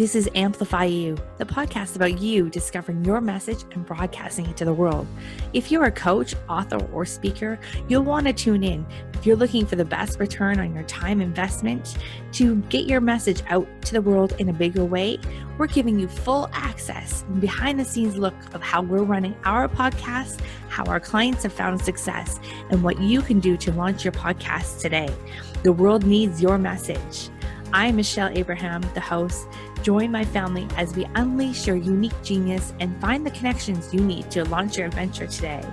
This is Amplify You, the podcast about you discovering your message and broadcasting it to the world. If you're a coach, author, or speaker, you'll want to tune in. If you're looking for the best return on your time investment to get your message out to the world in a bigger way, we're giving you full access and behind the scenes look of how we're running our podcast, how our clients have found success, and what you can do to launch your podcast today. The world needs your message. I'm Michelle Abraham, the host. Join my family as we unleash your unique genius and find the connections you need to launch your adventure today.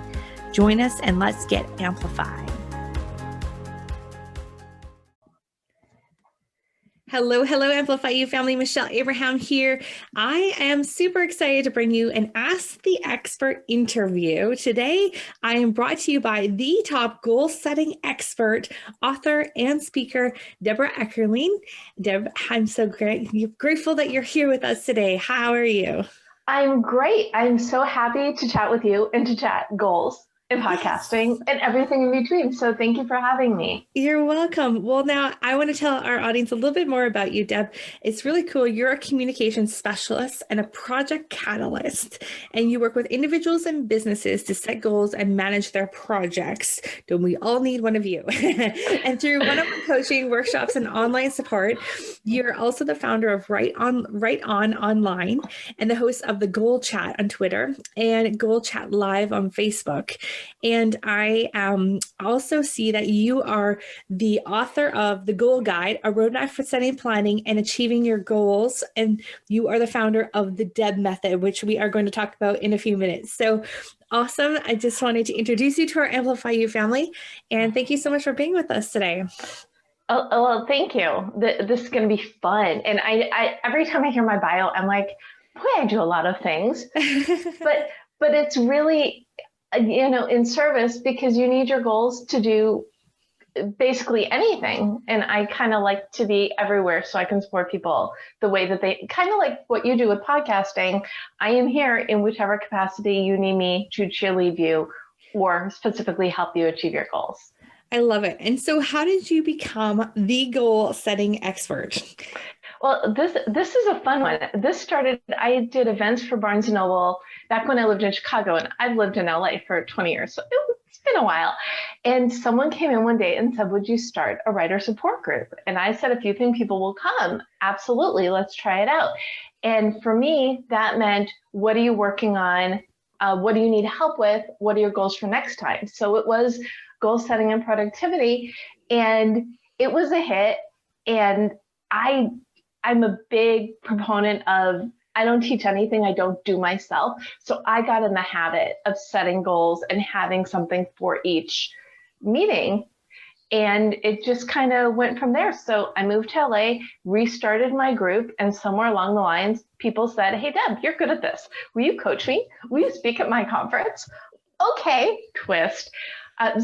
Join us and let's get amplified. Hello, Amplify You family. Michelle Abraham here. I am super excited to bring you an Ask the Expert interview. Today, I am brought to you by the top goal-setting expert, author, and speaker, Debra Eckerling. Deb, I'm so grateful that you're here with us today. How are you? I'm great. I'm so happy to chat with you and to chat goals and podcasting and everything in between. So thank you for having me. You're welcome. Well, now I want to tell our audience a little bit more about you, Deb. It's really cool. You're a communications specialist and a project catalyst, and you work with individuals and businesses to set goals and manage their projects. Don't we all need one of you? And through one-on-one coaching, workshops, and online support, you're also the founder of Right On Online and the host of the Goal Chat on Twitter and Goal Chat Live on Facebook. And I also see that you are the author of The Goal Guide, a roadmap for setting, planning, and achieving your goals. And you are the founder of the DEB Method, which we are going to talk about in a few minutes. So awesome. I just wanted to introduce you to our Amplify You family. And thank you so much for being with us today. Oh, well, thank you. This is going to be fun. And I every time I hear my bio, I'm like, boy, I do a lot of things. but it's really, in service, because you need your goals to do basically anything. And I kind of like to be everywhere so I can support people the way that they kind of like what you do with podcasting. I am here in whichever capacity you need me to cheerlead you or specifically help you achieve your goals. I love it. And so how did you become the goal setting expert? Well, this is a fun one. I did events for Barnes & Noble back when I lived in Chicago, and I've lived in LA for 20 years, so it's been a while. And someone came in one day and said, would you start a writer support group? And I said, if you think people will come, absolutely, let's try it out. And for me, that meant, what are you working on? What do you need help with? What are your goals for next time? So it was goal setting and productivity, and it was a hit. And I'm a big proponent of, I don't teach anything I don't do myself. So I got in the habit of setting goals and having something for each meeting. And it just kind of went from there. So I moved to LA, restarted my group, and somewhere along the lines, people said, hey, Deb, you're good at this. Will you coach me? Will you speak at my conference? Okay, twist.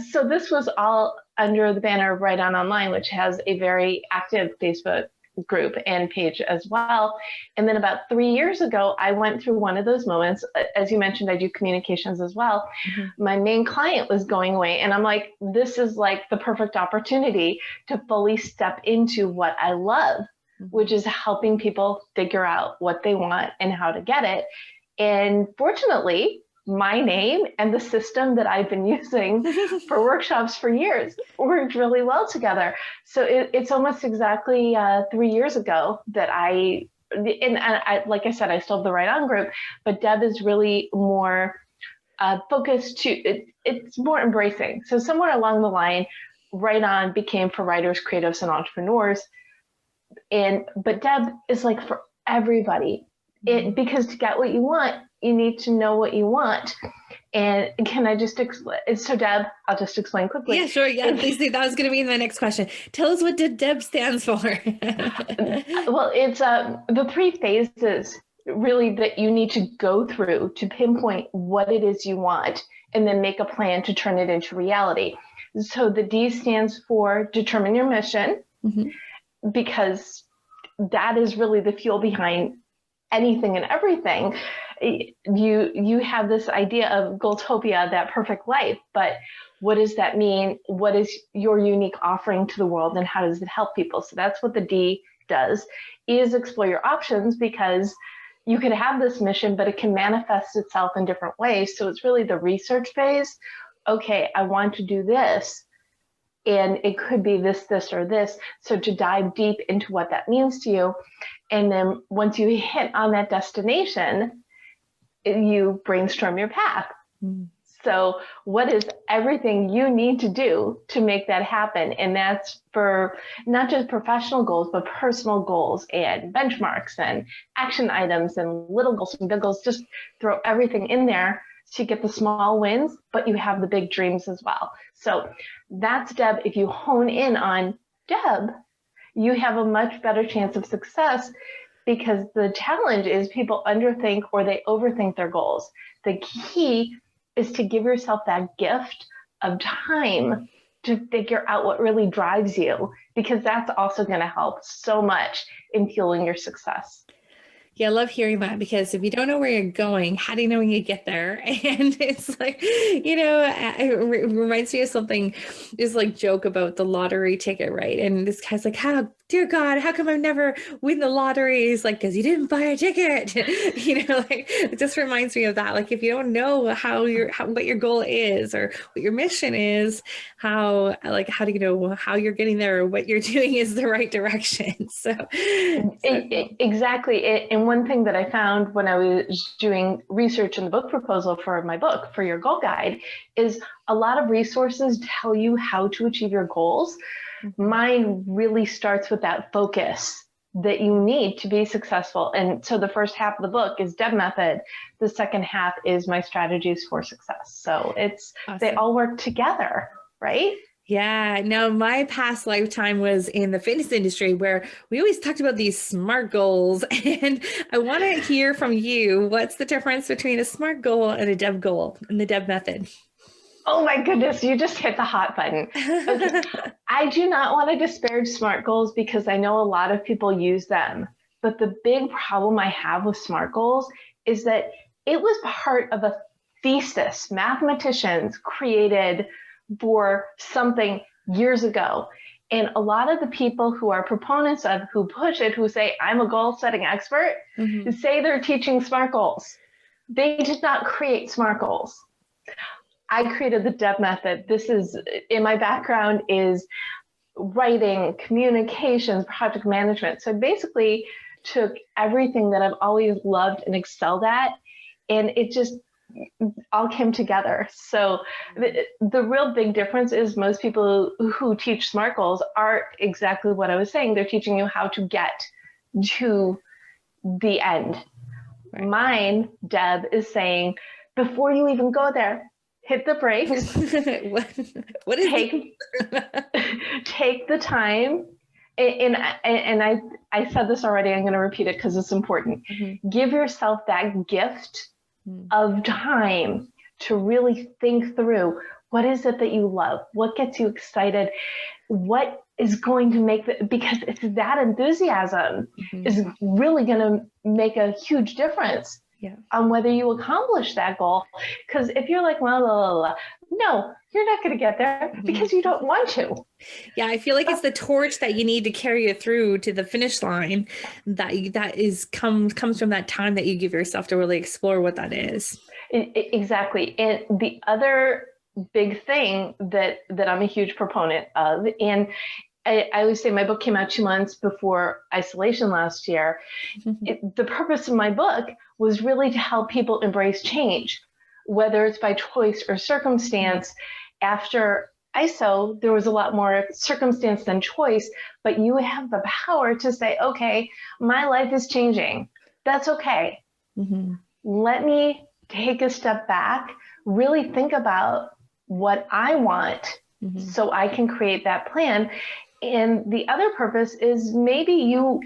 So this was all under the banner of Right On Online, which has a very active Facebook group and page as well. And then about 3 years ago, I went through one of those moments. As you mentioned, I do communications as well. Mm-hmm. My main client was going away, and I'm like, this is like the perfect opportunity to fully step into what I love, which is helping people figure out what they want and how to get it. And fortunately, my name and the system that I've been using for workshops for years worked really well together. So it's almost exactly 3 years ago that I, like I said, I still have the Right On group, but Deb is really more focused to, it's more embracing. So somewhere along the line, Right On became for writers, creatives, and entrepreneurs. But Deb is like for everybody. Because to get what you want, you need to know what you want. And can I just explain? So Deb, I'll just explain quickly. Yeah, sure. Yeah, please do. That was going to be my next question. Tell us what DEB stands for. Well, it's the 3 phases really that you need to go through to pinpoint what it is you want and then make a plan to turn it into reality. So the D stands for determine your mission, because that is really the fuel behind anything and everything. You have this idea of Goaltopia, that perfect life, but what does that mean? What is your unique offering to the world, and how does it help people? So that's what the D does is explore your options, because you could have this mission, but it can manifest itself in different ways. So it's really the research phase. Okay, I want to do this, and it could be this, this, or this. So to dive deep into what that means to you. And then once you hit on that destination, you brainstorm your path. Mm. So what is everything you need to do to make that happen? And that's for not just professional goals, but personal goals and benchmarks and action items and little goals and big goals. Just throw everything in there so you get the small wins, but you have the big dreams as well. So that's Deb. If you hone in on Deb, you have a much better chance of success, because the challenge is people underthink or they overthink their goals. The key is to give yourself that gift of time to figure out what really drives you, because that's also going to help so much in fueling your success. Yeah, I love hearing that, because if you don't know where you're going, how do you know when you get there? And it's like, it reminds me of something, this like joke about the lottery ticket, right? And this guy's like, dear God, how come I never win the lottery? He's like, because you didn't buy a ticket. Like it just reminds me of that. Like if you don't know what your goal is or what your mission is, how do you know how you're getting there or what you're doing is the right direction? Exactly. And one thing that I found when I was doing research in the book proposal for my book, for your goal guide, is a lot of resources tell you how to achieve your goals. Mine really starts with that focus that you need to be successful. And so the first half of the book is DEB Method. The second half is my strategies for success. So awesome. They all work together, right? Yeah, no, my past lifetime was in the fitness industry, where we always talked about these SMART goals. And I want to hear from you, what's the difference between a SMART goal and a DEB goal in the DEB method? Oh my goodness, you just hit the hot button. Okay. I do not want to disparage SMART goals, because I know a lot of people use them. But the big problem I have with SMART goals is that it was part of a thesis mathematicians created for something years ago. And a lot of the people who are proponents of, who push it, who say, I'm a goal setting expert, who say they're teaching SMART goals. They did not create SMART goals. I created the DEB method. This is, in my background, is writing, communications, project management. So I basically took everything that I've always loved and excelled at, and it just all came together. So the real big difference is most people who teach SMART goals are exactly what I was saying. They're teaching you how to get to the end. Right. Mine, Deb, is saying, before you even go there, hit the brakes. What is take the time. And I said this already. I'm going to repeat it because it's important. Give yourself that gift of time to really think through, what is it that you love? What gets you excited? What is going to make because it's that enthusiasm is really going to make a huge difference on whether you accomplish that goal. Because if you're like, no, you're not going to get there because you don't want to. Yeah, I feel like it's the torch that you need to carry you through to the finish line comes from that time that you give yourself to really explore what that is. Exactly. And the other big thing that I'm a huge proponent of, and I always say my book came out 2 months before isolation last year. The purpose of my book was really to help people embrace change, whether it's by choice or circumstance. After ISO, there was a lot more circumstance than choice, but you have the power to say, okay, my life is changing. That's okay. Let me take a step back, really think about what I want so I can create that plan. And the other purpose is maybe you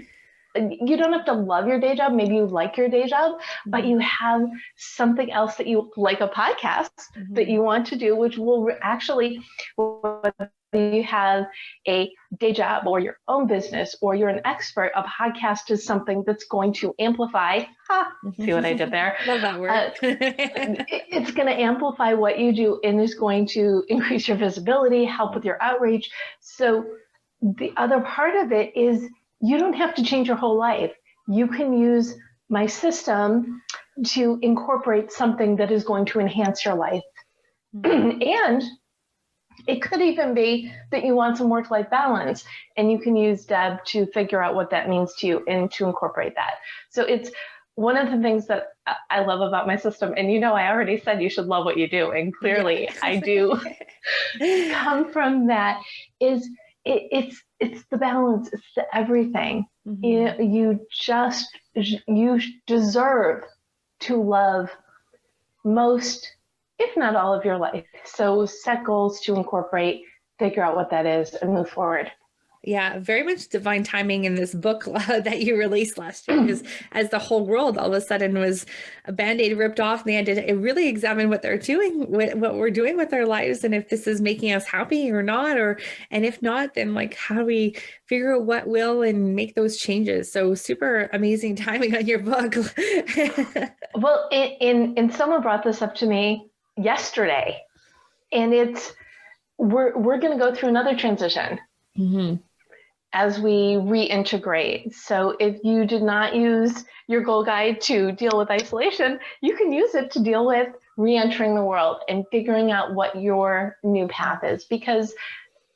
don't have to love your day job. Maybe you like your day job, but you have something else that you like, a podcast that you want to do, which will actually, whether you have a day job or your own business or you're an expert, a podcast is something that's going to amplify. See what I did there? Love that word. It's going to amplify what you do and is going to increase your visibility, help with your outreach. So the other part of it is you don't have to change your whole life. You can use my system to incorporate something that is going to enhance your life. And it could even be that you want some work-life balance, and you can use Deb to figure out what that means to you and to incorporate that. So it's one of the things that I love about my system. And I already said you should love what you do, and clearly I do come from that, is it's the balance, it's the everything. You deserve to love most, if not all, of your life. So set goals to incorporate, figure out what that is, and move forward. Yeah, very much divine timing in this book that you released last year, because as the whole world all of a sudden was a Band-Aid ripped off, and they had to really examine what they're doing, what we're doing with our lives, and if this is making us happy or not, and if not, then like how do we figure out what will and make those changes? So super amazing timing on your book. Well, and someone brought this up to me yesterday, and we're going to go through another transition. As we reintegrate. So if you did not use your goal guide to deal with isolation, you can use it to deal with re-entering the world and figuring out what your new path is, because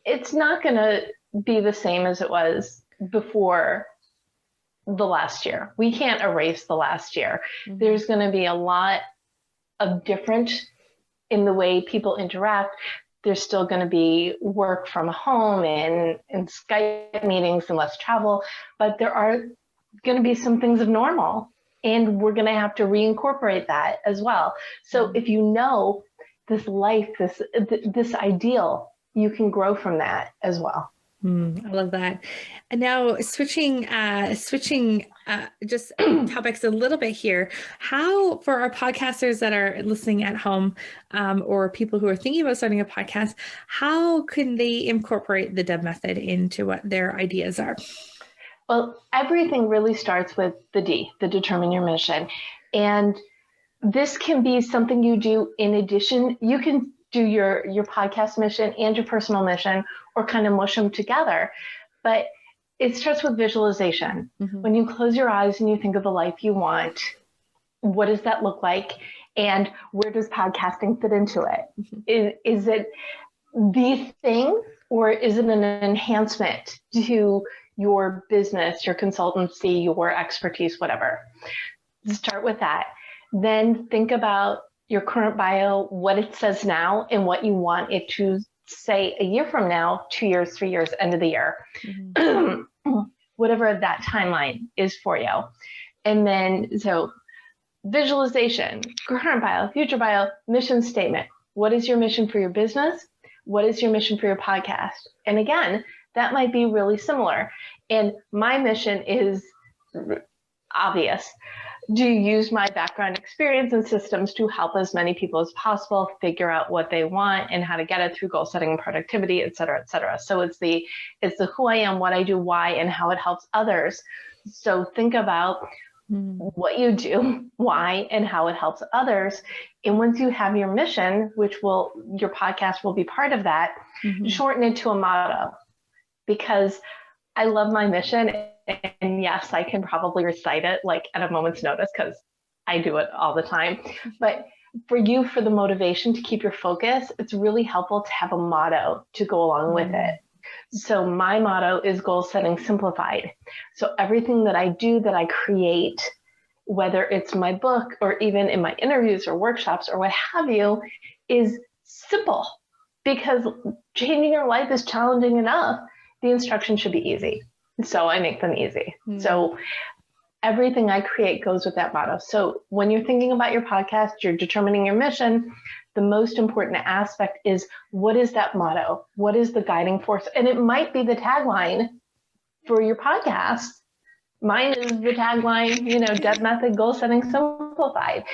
it's not going to be the same as it was before the last year. We can't erase the last year. There's going to be a lot of different in the way people interact. There's still going to be work from home and Skype meetings and less travel, but there are going to be some things of normal, and we're going to have to reincorporate that as well. So if you know this life, this ideal, you can grow from that as well. I love that. And now switching just topics a little bit here. How, for our podcasters that are listening at home, or people who are thinking about starting a podcast, how can they incorporate the DEB method into what their ideas are? Well, everything really starts with the D, the determine your mission. And this can be something you do in addition. You can do your podcast mission and your personal mission, or kind of mush them together. But it starts with visualization. When you close your eyes and you think of the life you want, what does that look like? And where does podcasting fit into it? Is it the thing, or is it an enhancement to your business, your consultancy, your expertise, whatever? Start with that. Then think about your current bio, what it says now, and what you want it to say a year from now, 2 years, 3 years, end of the year, whatever that timeline is for you. And then, so visualization, current bio, future bio, mission statement. What is your mission for your business? What is your mission for your podcast? And again, that might be really similar. And my mission is obvious. Do you use my background, experience, and systems to help as many people as possible figure out what they want and how to get it through goal setting and productivity, et cetera, et cetera. So it's the who I am, what I do, why, and how it helps others. So think about what you do, why, and how it helps others. And once you have your mission, your podcast will be part of that, shorten it to a motto, because I love my mission. And yes, I can probably recite it like at a moment's notice, because I do it all the time. But for the motivation to keep your focus, it's really helpful to have a motto to go along with it. So my motto is goal setting simplified. So everything that I do, that I create, whether it's my book or even in my interviews or workshops or what have you, is simple, because changing your life is challenging enough. The instructions should be easy. So I make them easy. So everything I create goes with that motto. So when you're thinking about your podcast, you're determining your mission, the most important aspect is, what is that motto? What is the guiding force? And it might be the tagline for your podcast. Mine is the tagline, DEB Method, goal setting simplified.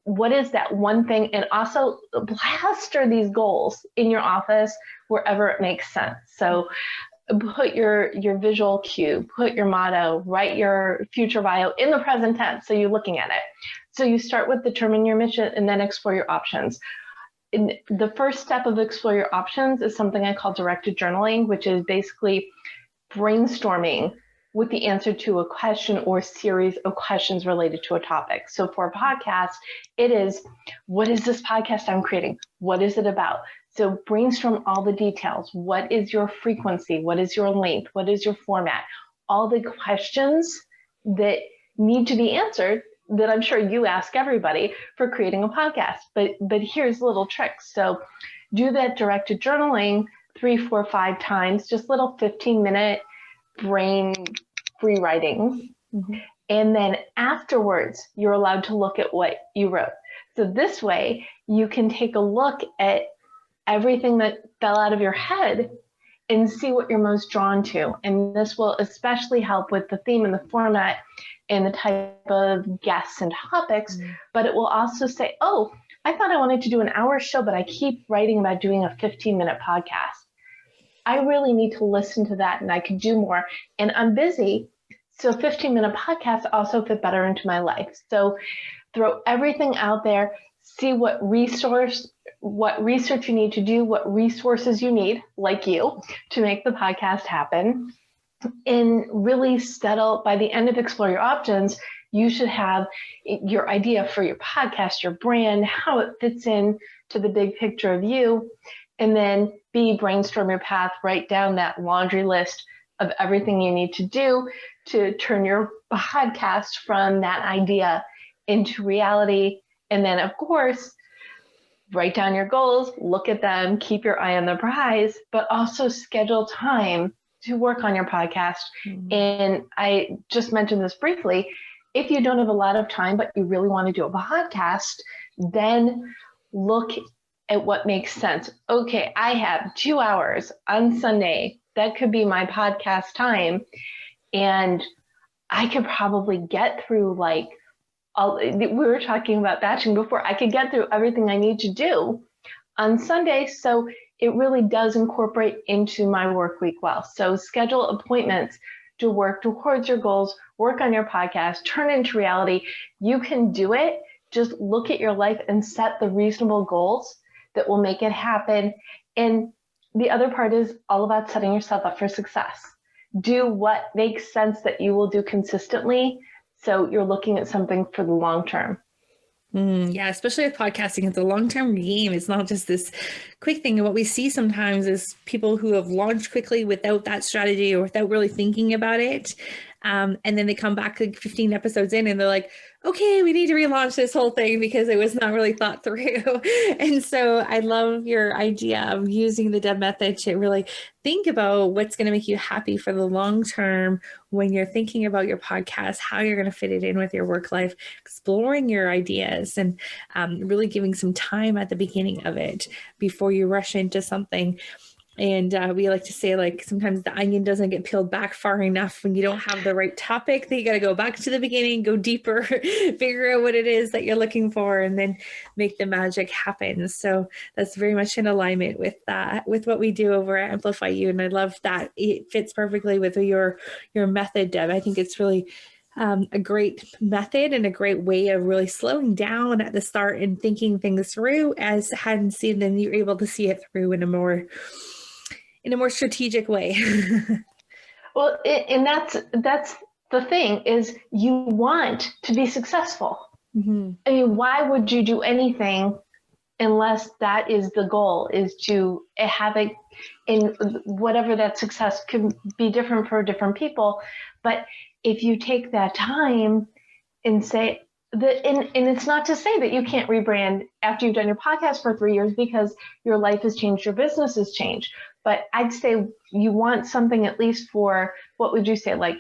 What is that one thing? And also plaster these goals in your office wherever it makes sense. So put your visual cue, put your motto, write your future bio in the present tense, so you're looking at it. So you start with determine your mission and then explore your options. And the first step of explore your options is something I call directed journaling, which is basically brainstorming with the answer to a question or series of questions related to a topic. So for a podcast, it is, what is this podcast I'm creating? What is it about? So brainstorm all the details. What is your frequency? What is your length? What is your format? All the questions that need to be answered that I'm sure you ask everybody for creating a podcast. But here's little tricks. So do that directed journaling 3, 4, 5 times, just little 15-minute brain free writing. Mm-hmm. And then afterwards, you're allowed to look at what you wrote. So this way, you can take a look at everything that fell out of your head and see what you're most drawn to. And this will especially help with the theme and the format and the type of guests and topics. Mm-hmm. But it will also say, oh, I thought I wanted to do an hour show, but I keep writing about doing a 15-minute podcast. I really need to listen to that and I could do more. And I'm busy. So 15-minute podcasts also fit better into my life. So throw everything out there, see what research you need to do, what resources you need, like you, to make the podcast happen. And really settle, by the end of Explore Your Options, you should have your idea for your podcast, your brand, how it fits in to the big picture of you. And then B, brainstorm your path, write down that laundry list of everything you need to do to turn your podcast from that idea into reality. And then, of course, write down your goals, look at them, keep your eye on the prize, but also schedule time to work on your podcast. Mm-hmm. And I just mentioned this briefly. If you don't have a lot of time, but you really want to do a podcast, then look at what makes sense. Okay, I have 2 hours on Sunday. That could be my podcast time. And I could probably get through we were talking about batching before. I could get through everything I need to do on Sunday. So it really does incorporate into my work week well. So schedule appointments to work towards your goals, work on your podcast, turn it into reality. You can do it. Just look at your life and set the reasonable goals that will make it happen. And the other part is all about setting yourself up for success. Do what makes sense that you will do consistently. So you're looking at something for the long term. Yeah, especially with podcasting, it's a long-term game. It's not just this quick thing. And what we see sometimes is people who have launched quickly without that strategy or without really thinking about it. And then they come back like 15 episodes in and they're like, okay, we need to relaunch this whole thing because it was not really thought through. And so I love your idea of using the DEB method to really think about what's going to make you happy for the long term when you're thinking about your podcast, how you're going to fit it in with your work life, exploring your ideas and really giving some time at the beginning of it before you rush into something. And we like to say, like, sometimes the onion doesn't get peeled back far enough when you don't have the right topic. That you got to go back to the beginning, go deeper, figure out what it is that you're looking for, and then make the magic happen. So that's very much in alignment with that, with what we do over at Amplify You. And I love that it fits perfectly with your method, Deb. I think it's really a great method and a great way of really slowing down at the start and thinking things through as hadn't seen, then you're able to see it through in a more strategic way. Well, and that's the thing is you want to be successful. Mm-hmm. I mean, why would you do anything unless that is the goal, is to have it in whatever that success can be different for different people. But if you take that time and say that, and it's not to say that you can't rebrand after you've done your podcast for 3 years because your life has changed, your business has changed. But I'd say you want something at least for, what would you say, like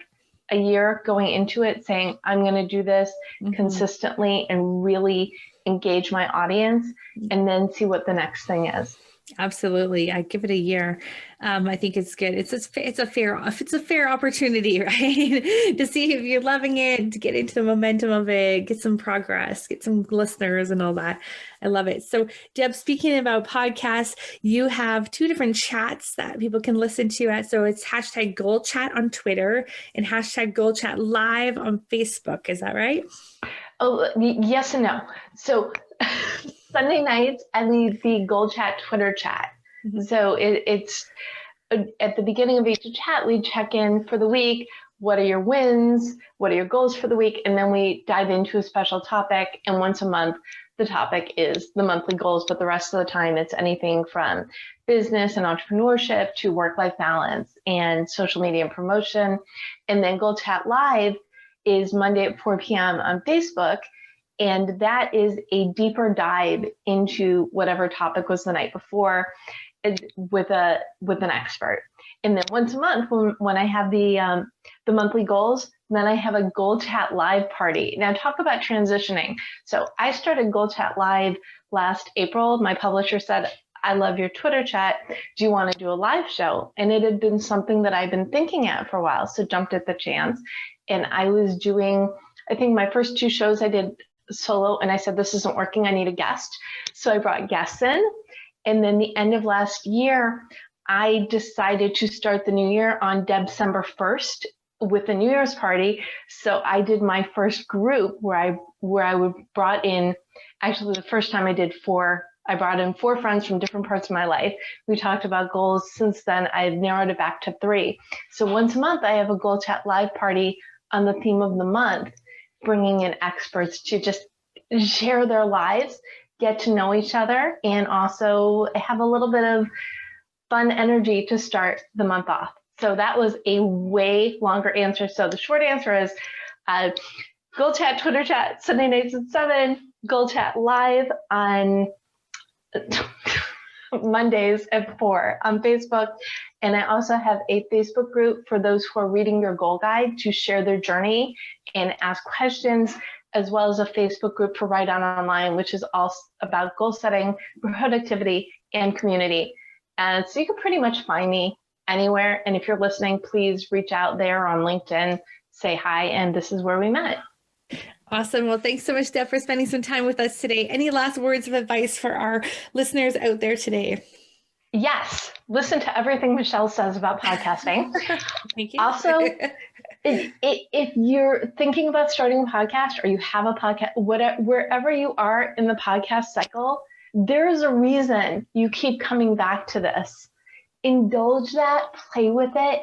a year going into it, saying, I'm going to do this consistently and really engage my audience, and then see what the next thing is. Absolutely. I give it a year. I think it's good. It's a fair opportunity, right? To see if you're loving it, to get into the momentum of it, get some progress, get some listeners and all that. I love it. So Deb, speaking about podcasts, you have 2 different chats that people can listen to at. So it's hashtag Goal Chat on Twitter and hashtag Goal Chat Live on Facebook. Is that right? Oh, yes and no. So Sunday nights, I lead the Goal Chat Twitter chat. Mm-hmm. So it's at the beginning of each chat, we check in for the week. what are your wins? What are your goals for the week? And then we dive into a special topic. And once a month, the topic is the monthly goals, but the rest of the time it's anything from business and entrepreneurship to work-life balance and social media and promotion. And then Goal Chat Live is Monday at 4 p.m. on Facebook. And that is a deeper dive into whatever topic was the night before with an expert. And then once a month, when I have the monthly goals, then I have a Goal Chat Live party. Now talk about transitioning. So I started Goal Chat Live last April. My publisher said, I love your Twitter chat. Do you want to do a live show? And it had been something that I've been thinking at for a while, so jumped at the chance. And I was doing, I think my first 2 shows I did solo, and I said, this isn't working, I need a guest. So I brought guests in. And then the end of last year, I decided to start the new year on December 1st with a New Year's party. So I did my first group where I brought in, actually the first time I did 4, I brought in 4 friends from different parts of my life. We talked about goals. Since then, I've narrowed it back to 3. So once a month, I have a Goal Chat Live party on the theme of the month, bringing in experts to just share their lives, get to know each other, and also have a little bit of fun energy to start the month off. So that was a way longer answer. So the short answer is Goal Chat, Twitter chat, Sunday nights at 7, Goal Chat Live on Mondays at 4 on Facebook. And I also have a Facebook group for those who are reading your goal guide to share their journey and ask questions, as well as a Facebook group for Write On Online, which is all about goal setting, productivity, and community. And so you can pretty much find me anywhere. And if you're listening, please reach out there on LinkedIn, say hi, and this is where we met. Awesome. Well, thanks so much, Deb, for spending some time with us today. Any last words of advice for our listeners out there today? Yes. Listen to everything Michelle says about podcasting. Thank you. Also, if you're thinking about starting a podcast or you have a podcast, wherever you are in the podcast cycle, there's a reason you keep coming back to this. Indulge that, play with it,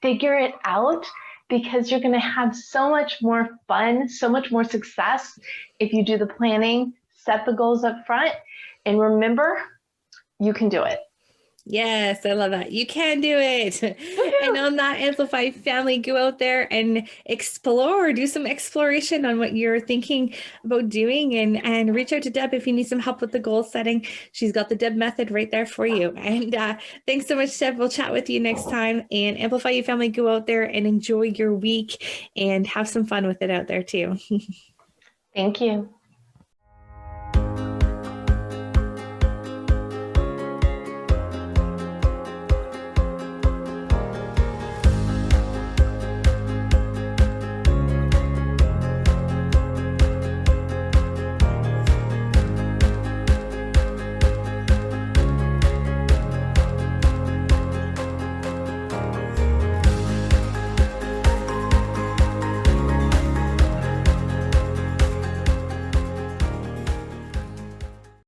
figure it out, because you're going to have so much more fun, so much more success if you do the planning, set the goals up front, and remember, you can do it. Yes, I love that. You can do it. And on that, Amplify family, go out there and explore, do some exploration on what you're thinking about doing, and reach out to Deb if you need some help with the goal setting. She's got the DEB method right there for you. And thanks so much, Deb. We'll chat with you next time. And Amplify You family, go out there and enjoy your week and have some fun with it out there too. Thank you.